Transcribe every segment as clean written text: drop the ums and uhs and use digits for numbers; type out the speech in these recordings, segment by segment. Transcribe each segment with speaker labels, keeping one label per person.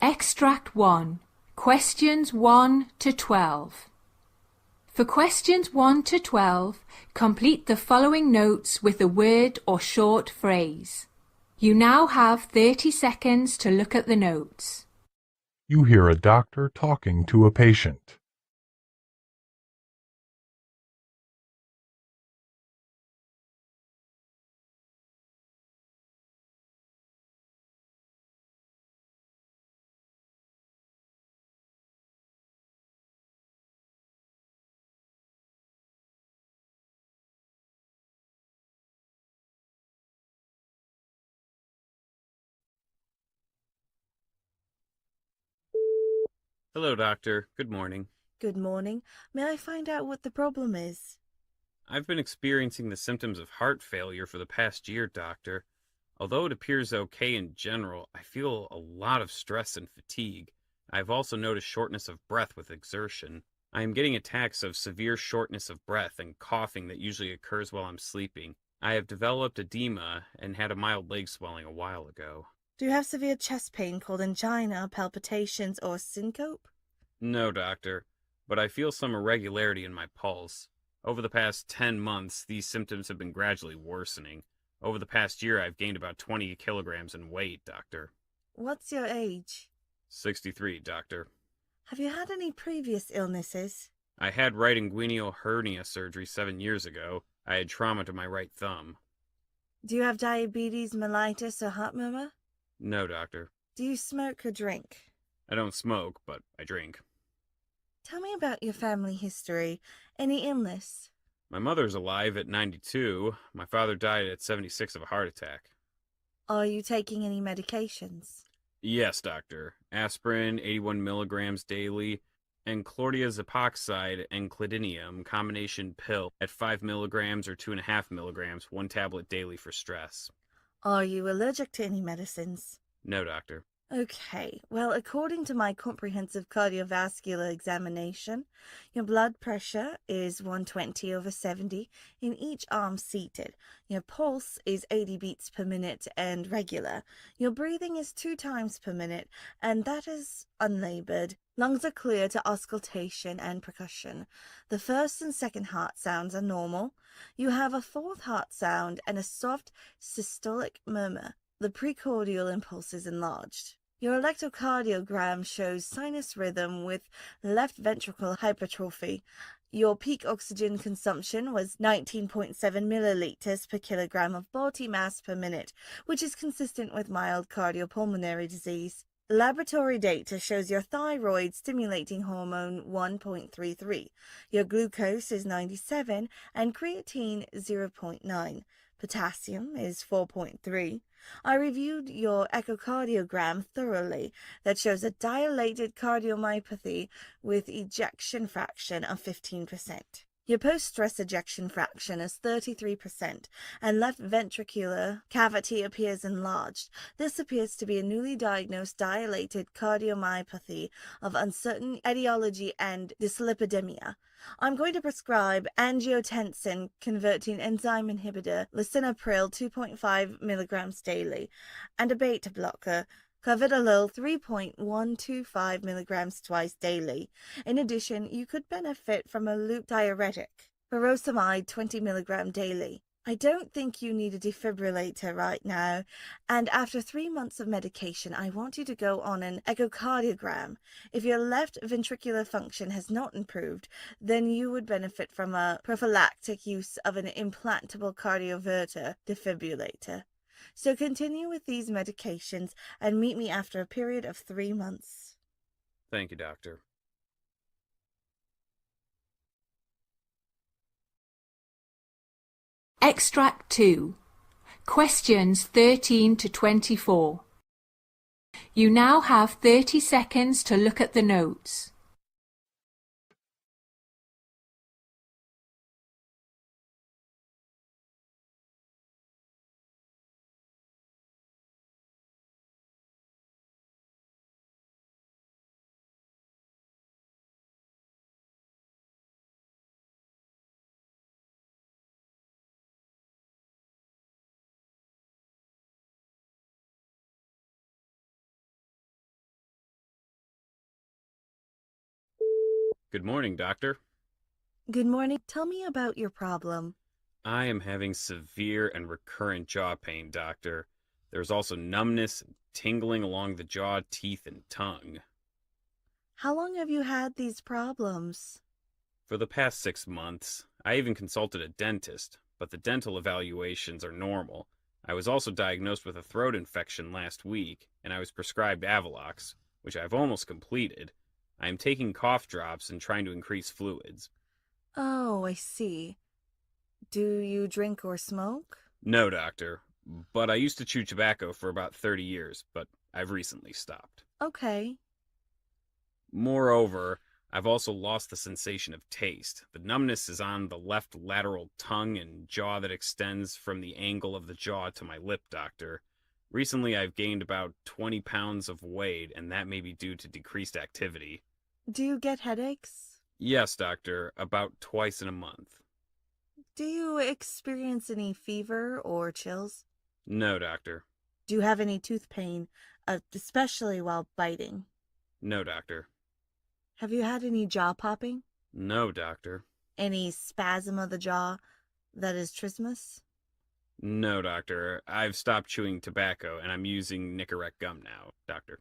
Speaker 1: Extract 1. Questions 1 to 12. For questions 1 to 12, complete the following notes with a word or short phrase. You now have 30 seconds to look at the notes.
Speaker 2: You hear a doctor talking to a patient.
Speaker 3: Hello, doctor. Good morning.
Speaker 4: Good morning. May I find out what the problem is?
Speaker 3: I've been experiencing the symptoms of heart failure for the past year, doctor. Although it appears okay in general, I feel a lot of stress and fatigue. I've also noticed shortness of breath with exertion. I am getting attacks of severe shortness of breath and coughing that usually occurs while I'm sleeping. I have developed edema and had a mild leg swelling a while ago.
Speaker 4: Do you have severe chest pain called angina, palpitations, or syncope?
Speaker 3: No, doctor, but I feel some irregularity in my pulse. Over the past 10 months, these symptoms have been gradually worsening. Over the past year, I've gained about 20 kilograms in weight, doctor.
Speaker 4: What's your age?
Speaker 3: 63, doctor.
Speaker 4: Have you had any previous illnesses?
Speaker 3: I had right inguinal hernia surgery 7 years ago. I had trauma to my right thumb.
Speaker 4: Do you have diabetes, mellitus, or heart murmur?
Speaker 3: No, doctor.
Speaker 4: Do you smoke or drink?
Speaker 3: I don't smoke, but I drink.
Speaker 4: Tell me about your family history. Any illness?
Speaker 3: My mother's alive at 92. My father died at 76 of a heart attack.
Speaker 4: Are you taking any medications?
Speaker 3: Yes, doctor. Aspirin, 81 milligrams daily, and chlordiazepoxide and clidinium combination pill at 5 milligrams or 2.5 milligrams, 1 tablet daily for stress.
Speaker 4: Are you allergic to any medicines?
Speaker 3: No, doctor.
Speaker 4: Okay, well, according to my comprehensive cardiovascular examination, your blood pressure is 120/70 in each arm seated. Your pulse is 80 beats per minute and regular. Your breathing is 2 times per minute, and that is unlabored. Lungs are clear to auscultation and percussion. The first and second heart sounds are normal. You have a fourth heart sound and a soft systolic murmur. The precordial impulse is enlarged. Your electrocardiogram shows sinus rhythm with left ventricle hypertrophy. Your peak oxygen consumption was 19.7 milliliters per kilogram of body mass per minute, which is consistent with mild cardiopulmonary disease. Laboratory data shows your thyroid stimulating hormone 1.33. Your glucose is 97 and creatine 0.9. Potassium is 4.3. I reviewed your echocardiogram thoroughly. That shows a dilated cardiomyopathy with ejection fraction of 15%. Your post-stress ejection fraction is 33%, and left ventricular cavity appears enlarged. This appears to be a newly diagnosed dilated cardiomyopathy of uncertain etiology and dyslipidemia. I'm going to prescribe angiotensin converting enzyme inhibitor lisinopril 2.5 milligrams daily and a beta blocker, carvedilol 3.125 milligrams twice daily. In addition, you could benefit from a loop diuretic, furosemide 20 milligram daily. I don't think you need a defibrillator right now, and after 3 months of medication, I want you to go on an echocardiogram. If your left ventricular function has not improved, then you would benefit from a prophylactic use of an implantable cardioverter defibrillator. So continue with these medications and meet me after a period of 3 months.
Speaker 3: Thank you, doctor.
Speaker 1: Extract 2. Questions 13 to 24. You now have 30 seconds to look at the notes.
Speaker 3: Good morning, doctor.
Speaker 4: Good morning. Tell me about your problem.
Speaker 3: I am having severe and recurrent jaw pain, doctor. There's also numbness and tingling along the jaw, teeth, and tongue.
Speaker 4: How long have you had these problems?
Speaker 3: For the past 6 months, I even consulted a dentist, but the dental evaluations are normal. I was also diagnosed with a throat infection last week, and I was prescribed Avalox, which I've almost completed. I am taking cough drops and trying to increase fluids.
Speaker 4: Oh, I see. Do you drink or smoke?
Speaker 3: No, doctor, but I used to chew tobacco for about 30 years, but I've recently stopped.
Speaker 4: Okay.
Speaker 3: Moreover, I've also lost the sensation of taste. The numbness is on the left lateral tongue and jaw that extends from the angle of the jaw to my lip, doctor. Recently, I've gained about 20 pounds of weight, and that may be due to decreased activity.
Speaker 4: Do you get headaches?
Speaker 3: Yes, doctor, about twice in a month.
Speaker 4: Do you experience any fever or chills?
Speaker 3: No, doctor.
Speaker 4: Do you have any tooth pain, especially while biting?
Speaker 3: No, doctor.
Speaker 4: Have you had any jaw popping?
Speaker 3: No, doctor.
Speaker 4: Any spasm of the jaw that is trismus?
Speaker 3: No, doctor. I've stopped chewing tobacco, and I'm using Nicorette gum now, doctor.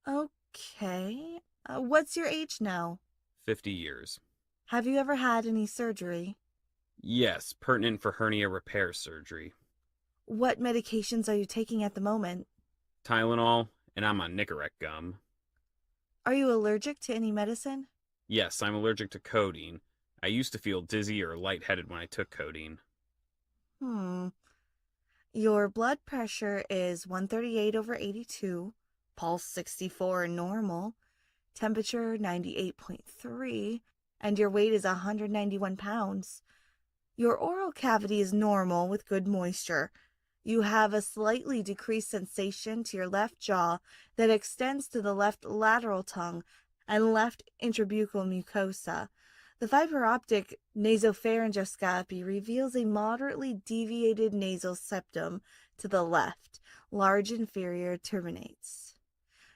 Speaker 4: Okay. What's your age now?
Speaker 3: 50 years.
Speaker 4: Have you ever had any surgery?
Speaker 3: Yes, pertinent for hernia repair surgery.
Speaker 4: What medications are you taking at the moment?
Speaker 3: Tylenol, and I'm on Nicorette gum.
Speaker 4: Are you allergic to any medicine?
Speaker 3: Yes, I'm allergic to codeine. I used to feel dizzy or lightheaded when I took codeine.
Speaker 4: Your blood pressure is 138/82, pulse 64 normal, temperature 98.3, and your weight is 191 pounds. Your oral cavity is normal with good moisture. You have a slightly decreased sensation to your left jaw that extends to the left lateral tongue and left intrabuccal mucosa. The fiber optic nasopharyngoscopy reveals a moderately deviated nasal septum to the left, large inferior terminates.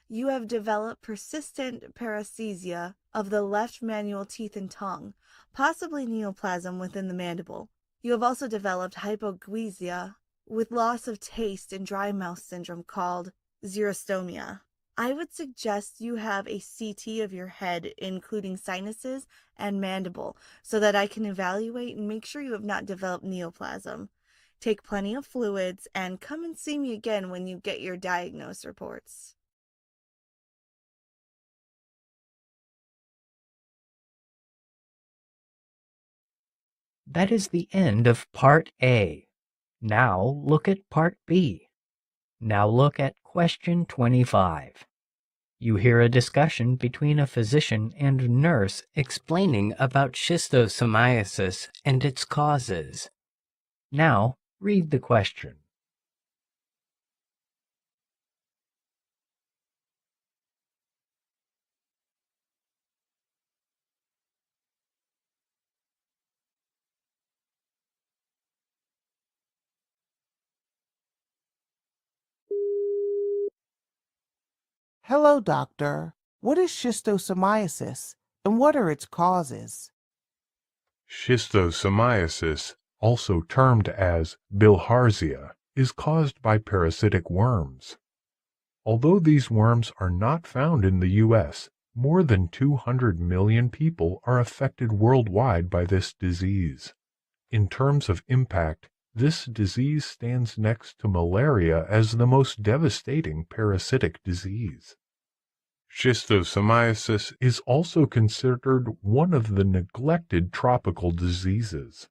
Speaker 4: You have developed persistent paresthesia of the left manual teeth and tongue, possibly neoplasm within the mandible. You have also developed hypogeusia with loss of taste and dry mouth syndrome called xerostomia. I would suggest you have a CT of your head, including sinuses and mandible, so that I can evaluate and make sure you have not developed neoplasm. Take plenty of fluids and come and see me again when you get your diagnosis reports.
Speaker 5: That is the end of Part A. Now look at Part B. Now look at Question 25. You hear a discussion between a physician and nurse explaining about schistosomiasis and its causes. Now read the question.
Speaker 6: Hello, doctor. What is schistosomiasis and what are its causes?
Speaker 2: Schistosomiasis, also termed as bilharzia, is caused by parasitic worms. Although these worms are not found in the U.S., more than 200 million people are affected worldwide by this disease. In terms of impact, this disease stands next to malaria as the most devastating parasitic disease. Schistosomiasis is also considered one of the neglected tropical diseases.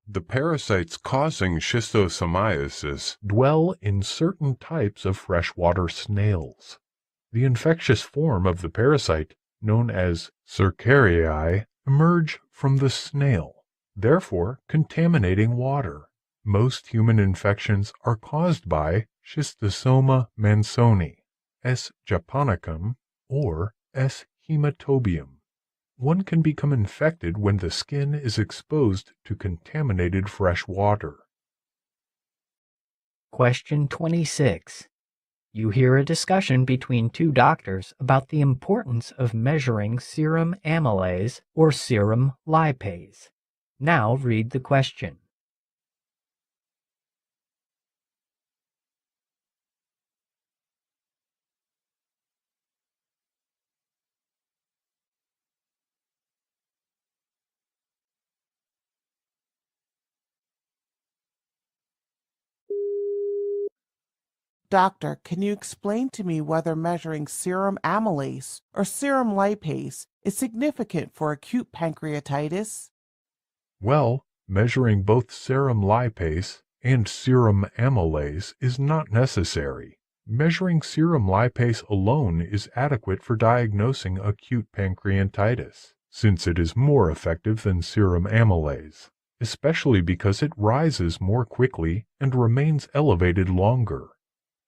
Speaker 2: The parasites causing schistosomiasis dwell in certain types of freshwater snails. The infectious form of the parasite, known as Cercariae, emerge from the snail, therefore contaminating water. Most human infections are caused by Schistosoma mansoni, S. japonicum, or S. hematobium. One can become infected when the skin is exposed to contaminated fresh water.
Speaker 5: Question 26. You hear a discussion between two doctors about the importance of measuring serum amylase or serum lipase. Now read the question.
Speaker 6: Doctor, can you explain to me whether measuring serum amylase or serum lipase is significant for acute pancreatitis?
Speaker 2: Well, measuring both serum lipase and serum amylase is not necessary. Measuring serum lipase alone is adequate for diagnosing acute pancreatitis, since it is more effective than serum amylase, especially because it rises more quickly and remains elevated longer.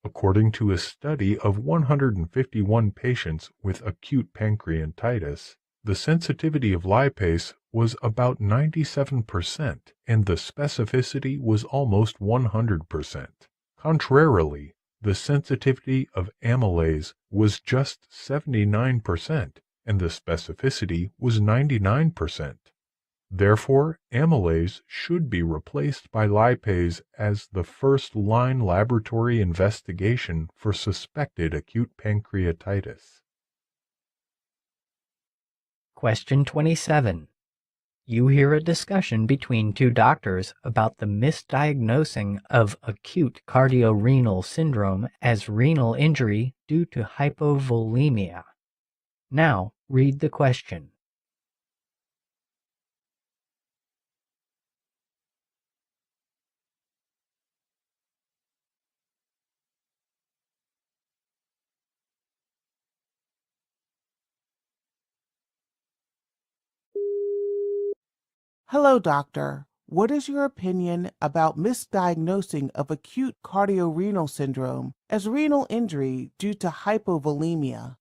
Speaker 2: According to a study of 151 patients with acute pancreatitis, the sensitivity of lipase was about 97% and the specificity was almost 100%. Contrarily, the sensitivity of amylase was just 79% and the specificity was 99%. Therefore, amylase should be replaced by lipase as the first-line laboratory investigation for suspected acute pancreatitis.
Speaker 5: Question 27. You hear a discussion between two doctors about the misdiagnosing of acute cardiorenal syndrome as renal injury due to hypovolemia. Now read the question.
Speaker 6: Hello, doctor. What is your opinion about misdiagnosing of acute cardiorenal syndrome as renal injury due to hypovolemia?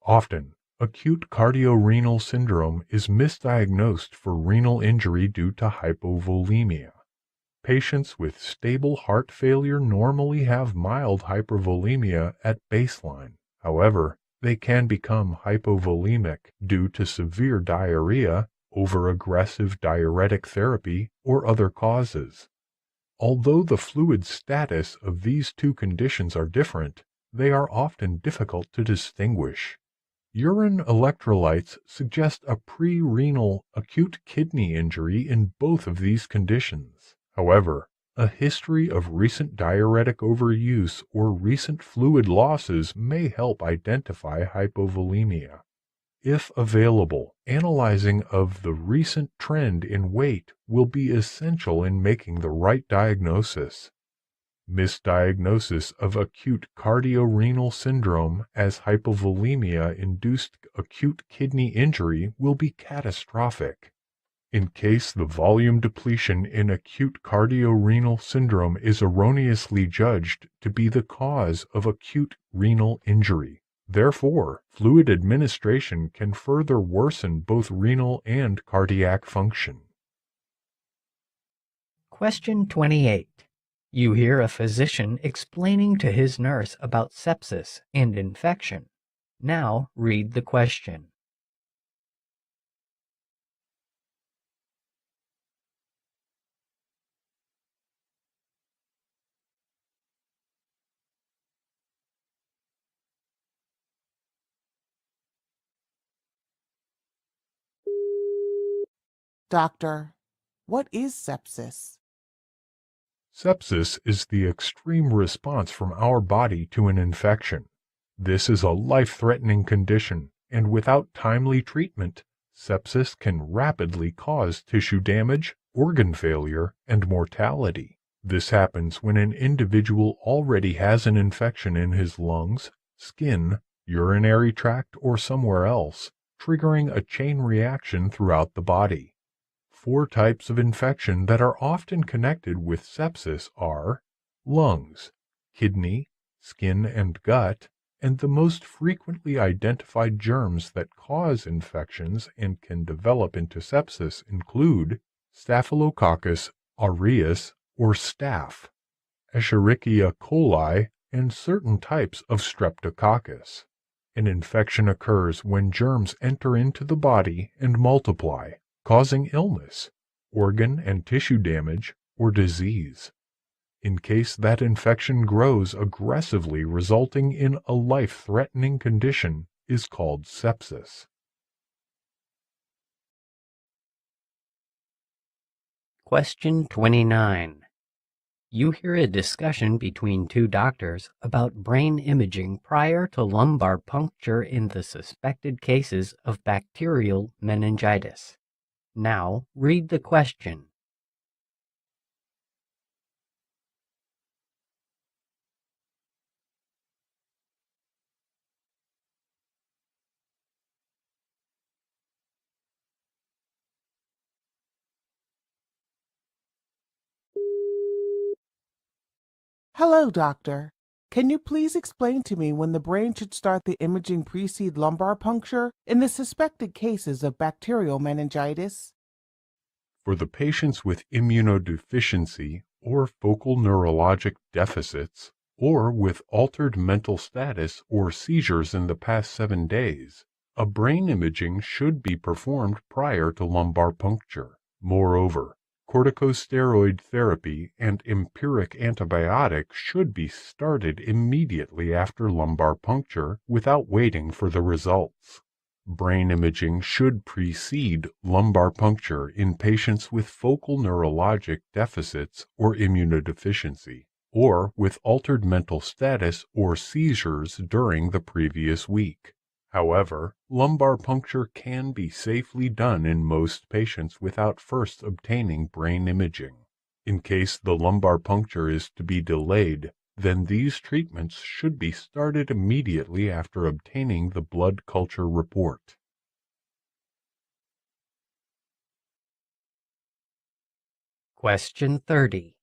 Speaker 2: Often, acute cardiorenal syndrome is misdiagnosed for renal injury due to hypovolemia. Patients with stable heart failure normally have mild hypervolemia at baseline. However, they can become hypovolemic due to severe diarrhea, over-aggressive diuretic therapy, or other causes. Although the fluid status of these two conditions are different, they are often difficult to distinguish. Urine electrolytes suggest a pre-renal acute kidney injury in both of these conditions. However, a history of recent diuretic overuse or recent fluid losses may help identify hypovolemia. If available, analyzing of the recent trend in weight will be essential in making the right diagnosis. Misdiagnosis of acute cardiorenal syndrome as hypovolemia-induced acute kidney injury will be catastrophic. In case the volume depletion in acute cardiorenal syndrome is erroneously judged to be the cause of acute renal injury. Therefore, fluid administration can further worsen both renal and cardiac function.
Speaker 5: Question 28. You hear a physician explaining to his nurse about sepsis and infection. Now read the question.
Speaker 6: Doctor, what is sepsis?
Speaker 2: Sepsis is the extreme response from our body to an infection. This is a life-threatening condition, and without timely treatment, sepsis can rapidly cause tissue damage, organ failure, and mortality. This happens when an individual already has an infection in his lungs, skin, urinary tract, or somewhere else, triggering a chain reaction throughout the body. 4 types of infection that are often connected with sepsis are lungs, kidney, skin and gut, and the most frequently identified germs that cause infections and can develop into sepsis include Staphylococcus aureus or staph, Escherichia coli, and certain types of streptococcus. An infection occurs when germs enter into the body and multiply, causing illness, organ and tissue damage, or disease. In case that infection grows aggressively, resulting in a life-threatening condition, is called sepsis.
Speaker 5: Question 29. You hear a discussion between two doctors about brain imaging prior to lumbar puncture in the suspected cases of bacterial meningitis. Now, read the question.
Speaker 6: Hello, doctor. Can you please explain to me when the brain should start the imaging precede lumbar puncture in the suspected cases of bacterial meningitis?
Speaker 2: For the patients with immunodeficiency or focal neurologic deficits, or with altered mental status or seizures in the past 7 days, a brain imaging should be performed prior to lumbar puncture. Moreover, corticosteroid therapy and empiric antibiotics should be started immediately after lumbar puncture without waiting for the results. Brain imaging should precede lumbar puncture in patients with focal neurologic deficits or immunodeficiency, or with altered mental status or seizures during the previous week. However, lumbar puncture can be safely done in most patients without first obtaining brain imaging. In case the lumbar puncture is to be delayed, then these treatments should be started immediately after obtaining the blood culture report.
Speaker 5: Question 30.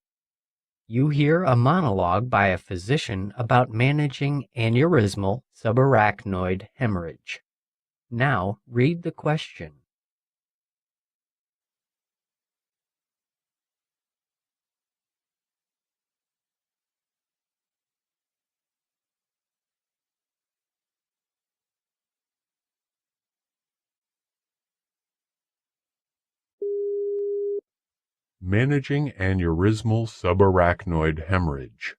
Speaker 5: You hear a monologue by a physician about managing aneurysmal subarachnoid hemorrhage. Now, read the question.
Speaker 2: Managing aneurysmal subarachnoid hemorrhage.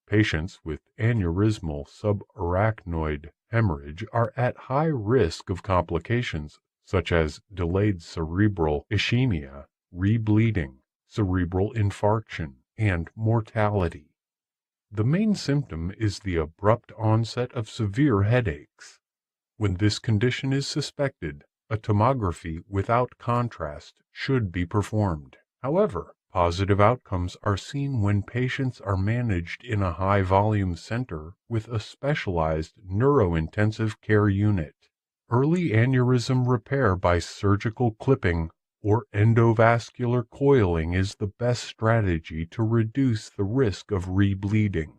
Speaker 2: Patients with aneurysmal subarachnoid hemorrhage are at high risk of complications such as delayed cerebral ischemia, rebleeding, cerebral infarction, and mortality. The main symptom is the abrupt onset of severe headaches. When this condition is suspected, a tomography without contrast should be performed. However, positive outcomes are seen when patients are managed in a high-volume center with a specialized neurointensive care unit. Early aneurysm repair by surgical clipping or endovascular coiling is the best strategy to reduce the risk of rebleeding.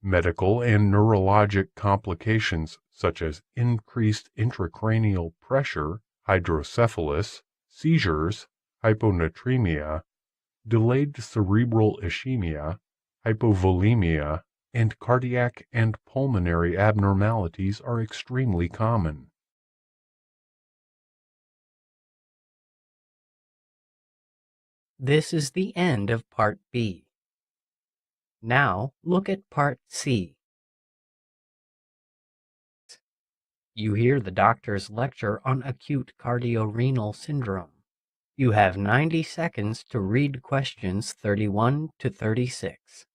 Speaker 2: Medical and neurologic complications such as increased intracranial pressure, hydrocephalus, seizures, hyponatremia, delayed cerebral ischemia, hypovolemia, and cardiac and pulmonary abnormalities are extremely common.
Speaker 5: This is the end of Part B. Now, look at Part C. You hear the doctor's lecture on acute cardiorenal syndrome. You have 90 seconds to read questions 31 to 36.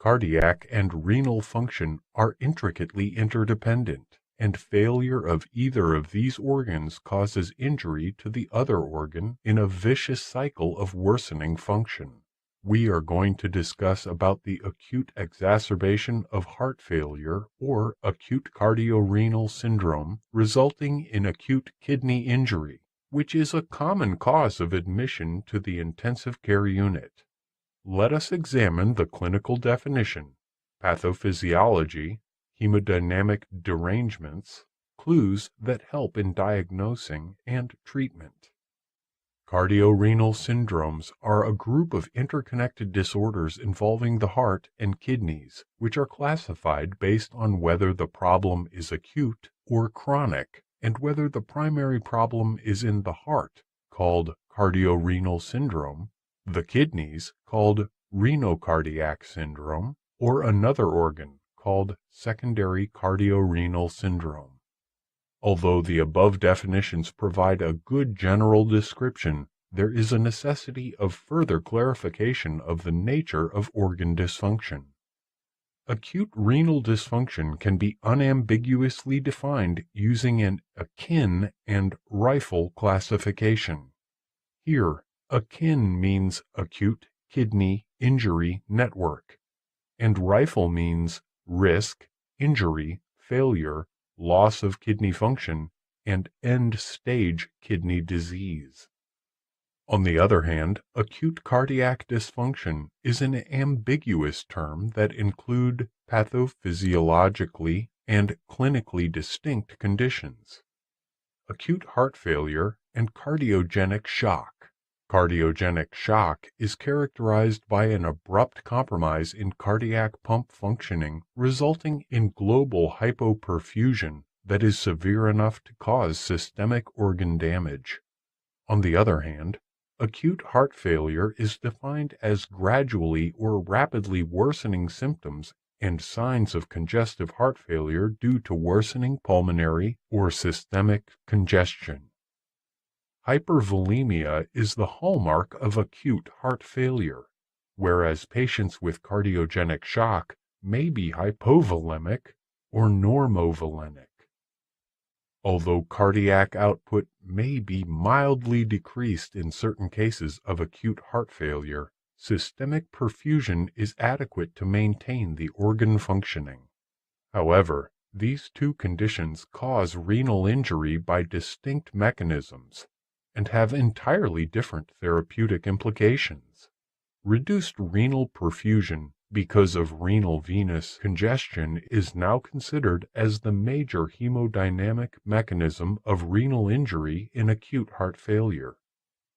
Speaker 2: Cardiac and renal function are intricately interdependent, and failure of either of these organs causes injury to the other organ in a vicious cycle of worsening function. We are going to discuss about the acute exacerbation of heart failure or acute cardiorenal syndrome resulting in acute kidney injury, which is a common cause of admission to the intensive care unit. Let us examine the clinical definition, pathophysiology, hemodynamic derangements, clues that help in diagnosing and treatment. Cardiorenal syndromes are a group of interconnected disorders involving the heart and kidneys, which are classified based on whether the problem is acute or chronic, and whether the primary problem is in the heart, called cardiorenal syndrome, the kidneys, called renocardiac syndrome, or another organ, called secondary cardiorenal syndrome. Although the above definitions provide a good general description, there is a necessity of further clarification of the nature of organ dysfunction. Acute renal dysfunction can be unambiguously defined using an akin and rifle classification. Here, akin means acute kidney injury network, and rifle means risk, injury, failure, loss of kidney function, and end-stage kidney disease. On the other hand, acute cardiac dysfunction is an ambiguous term that includes pathophysiologically and clinically distinct conditions. Acute heart failure and cardiogenic shock. Cardiogenic shock is characterized by an abrupt compromise in cardiac pump functioning, resulting in global hypoperfusion that is severe enough to cause systemic organ damage. On the other hand, acute heart failure is defined as gradually or rapidly worsening symptoms and signs of congestive heart failure due to worsening pulmonary or systemic congestion. Hypervolemia is the hallmark of acute heart failure, whereas patients with cardiogenic shock may be hypovolemic or normovolemic. Although cardiac output may be mildly decreased in certain cases of acute heart failure, systemic perfusion is adequate to maintain the organ functioning. However, these two conditions cause renal injury by distinct mechanisms and have entirely different therapeutic implications. Reduced renal perfusion because of renal venous congestion is now considered as the major hemodynamic mechanism of renal injury in acute heart failure.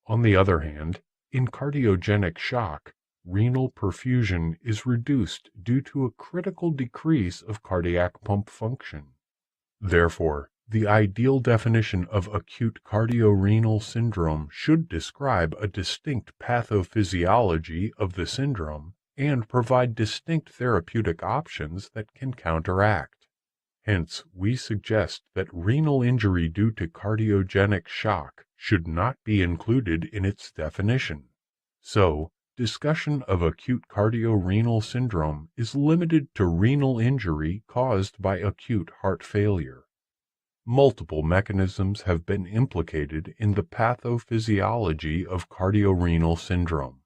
Speaker 2: On the other hand, in cardiogenic shock, renal perfusion is reduced due to a critical decrease of cardiac pump function. Therefore, the ideal definition of acute cardiorenal syndrome should describe a distinct pathophysiology of the syndrome and provide distinct therapeutic options that can counteract. Hence, we suggest that renal injury due to cardiogenic shock should not be included in its definition. So, discussion of acute cardiorenal syndrome is limited to renal injury caused by acute heart failure. Multiple mechanisms have been implicated in the pathophysiology of cardiorenal syndrome.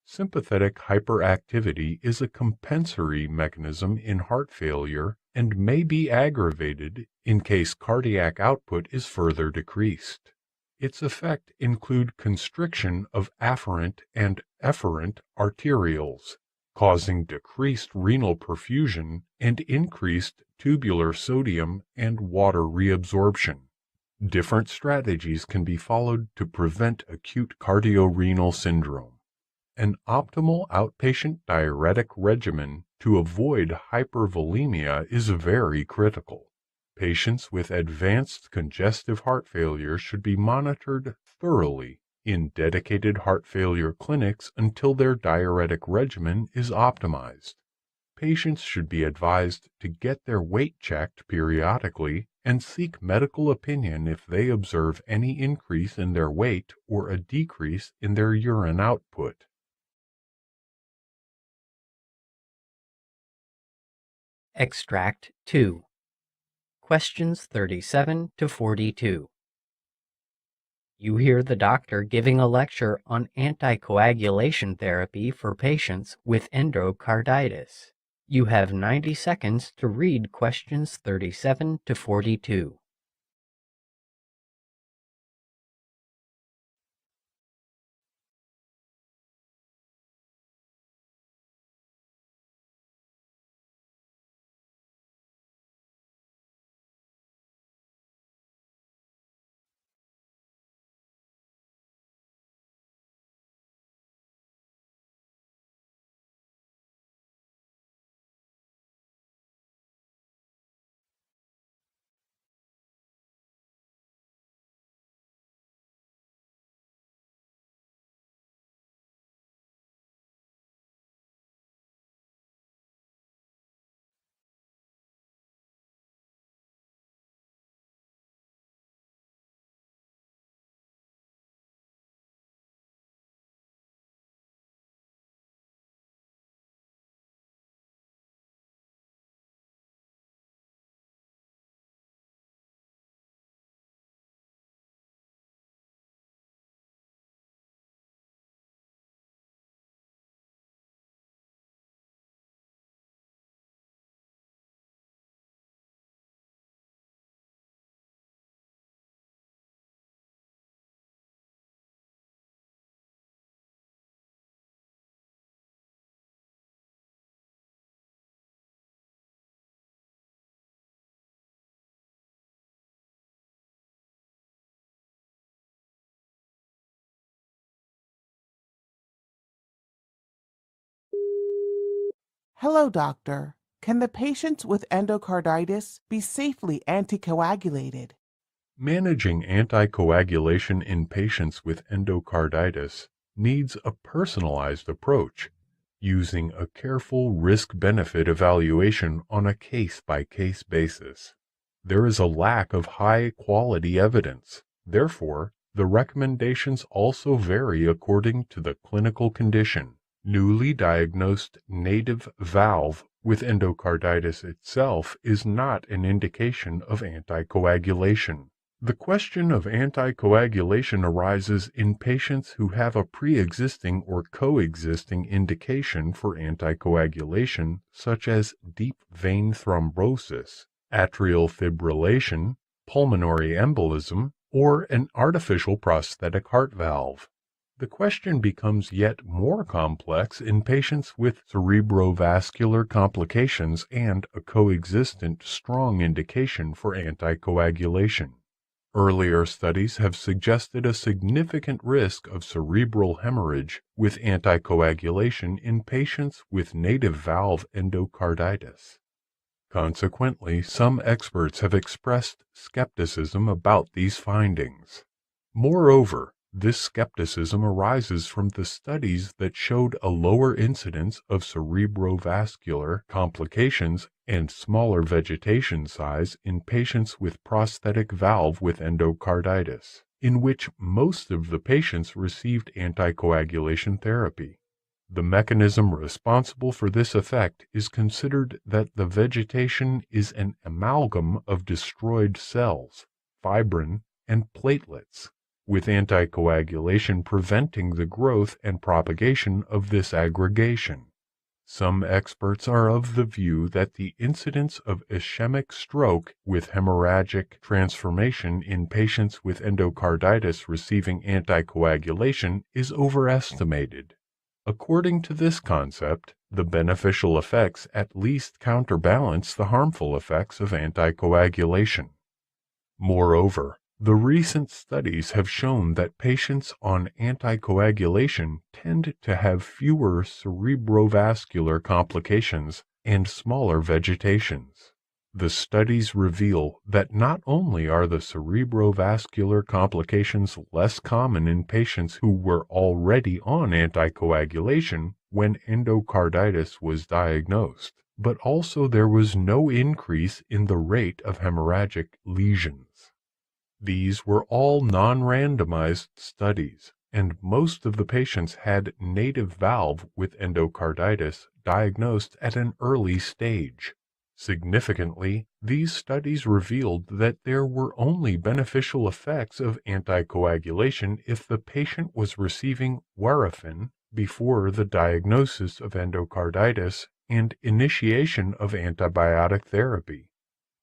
Speaker 2: Sympathetic hyperactivity is a compensatory mechanism in heart failure and may be aggravated in case cardiac output is further decreased. Its effects include constriction of afferent and efferent arterioles, causing decreased renal perfusion and increased tubular sodium and water reabsorption. Different strategies can be followed to prevent acute cardiorenal syndrome. An optimal outpatient diuretic regimen to avoid hypervolemia is very critical. Patients with advanced congestive heart failure should be monitored thoroughly in dedicated heart failure clinics until their diuretic regimen is optimized. Patients should be advised to get their weight checked periodically and seek medical opinion if they observe any increase in their weight or a decrease in their urine output.
Speaker 5: Extract 2. Questions 37 to 42. You hear the doctor giving a lecture on anticoagulation therapy for patients with endocarditis. You have 90 seconds to read questions 37 to 42.
Speaker 6: Hello, doctor. Can the patients with endocarditis be safely anticoagulated?
Speaker 2: Managing anticoagulation in patients with endocarditis needs a personalized approach, using a careful risk-benefit evaluation on a case-by-case basis. There is a lack of high-quality evidence. Therefore, the recommendations also vary according to the clinical condition. Newly diagnosed native valve with endocarditis itself is not an indication of anticoagulation. The question of anticoagulation arises in patients who have a pre-existing or coexisting indication for anticoagulation, such as deep vein thrombosis, atrial fibrillation, pulmonary embolism, or an artificial prosthetic heart valve. The question becomes yet more complex in patients with cerebrovascular complications and a coexistent strong indication for anticoagulation. Earlier studies have suggested a significant risk of cerebral hemorrhage with anticoagulation in patients with native valve endocarditis. Consequently, some experts have expressed skepticism about these findings. Moreover, this skepticism arises from the studies that showed a lower incidence of cerebrovascular complications and smaller vegetation size in patients with prosthetic valve with endocarditis, in which most of the patients received anticoagulation therapy. The mechanism responsible for this effect is considered that the vegetation is an amalgam of destroyed cells, fibrin, and platelets, with anticoagulation preventing the growth and propagation of this aggregation. Some experts are of the view that the incidence of ischemic stroke with hemorrhagic transformation in patients with endocarditis receiving anticoagulation is overestimated. According to this concept, the beneficial effects at least counterbalance the harmful effects of anticoagulation. Moreover, the recent studies have shown that patients on anticoagulation tend to have fewer cerebrovascular complications and smaller vegetations. The studies reveal that not only are the cerebrovascular complications less common in patients who were already on anticoagulation when endocarditis was diagnosed, but also there was no increase in the rate of hemorrhagic lesions. These were all non-randomized studies, and most of the patients had native valve with endocarditis diagnosed at an early stage. Significantly, these studies revealed that there were only beneficial effects of anticoagulation if the patient was receiving warfarin before the diagnosis of endocarditis and initiation of antibiotic therapy.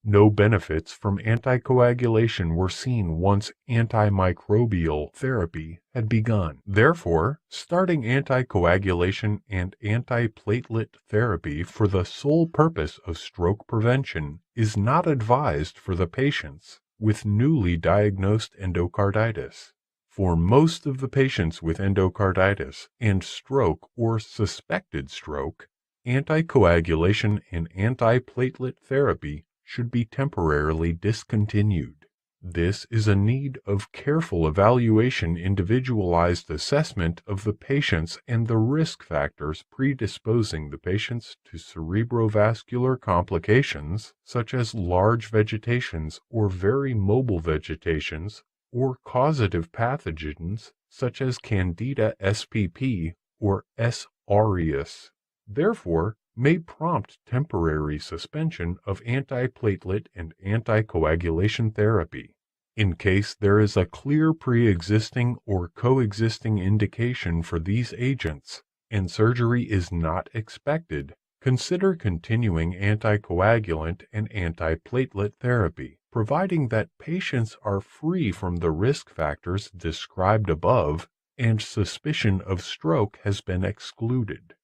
Speaker 2: No benefits from anticoagulation were seen once antimicrobial therapy had begun. Therefore, starting anticoagulation and antiplatelet therapy for the sole purpose of stroke prevention is not advised for the patients with newly diagnosed endocarditis. For most of the patients with endocarditis and stroke or suspected stroke, anticoagulation and antiplatelet therapy should be temporarily discontinued. This is a need of careful evaluation, individualized assessment of the patients and the risk factors predisposing the patients to cerebrovascular complications, such as large vegetations or very mobile vegetations, or causative pathogens such as Candida spp or S. aureus. Therefore, may prompt temporary suspension of antiplatelet and anticoagulation therapy. In case there is a clear pre-existing or coexisting indication for these agents and surgery is not expected, consider continuing anticoagulant and antiplatelet therapy, providing that patients are free from the risk factors described above and suspicion of stroke has been excluded.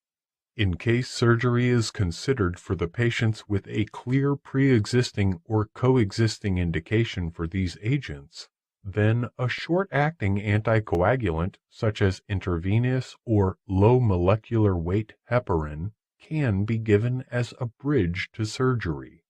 Speaker 2: In case surgery is considered for the patients with a clear pre-existing or coexisting indication for these agents, then a short-acting anticoagulant such as intravenous or low molecular weight heparin can be given as a bridge to surgery.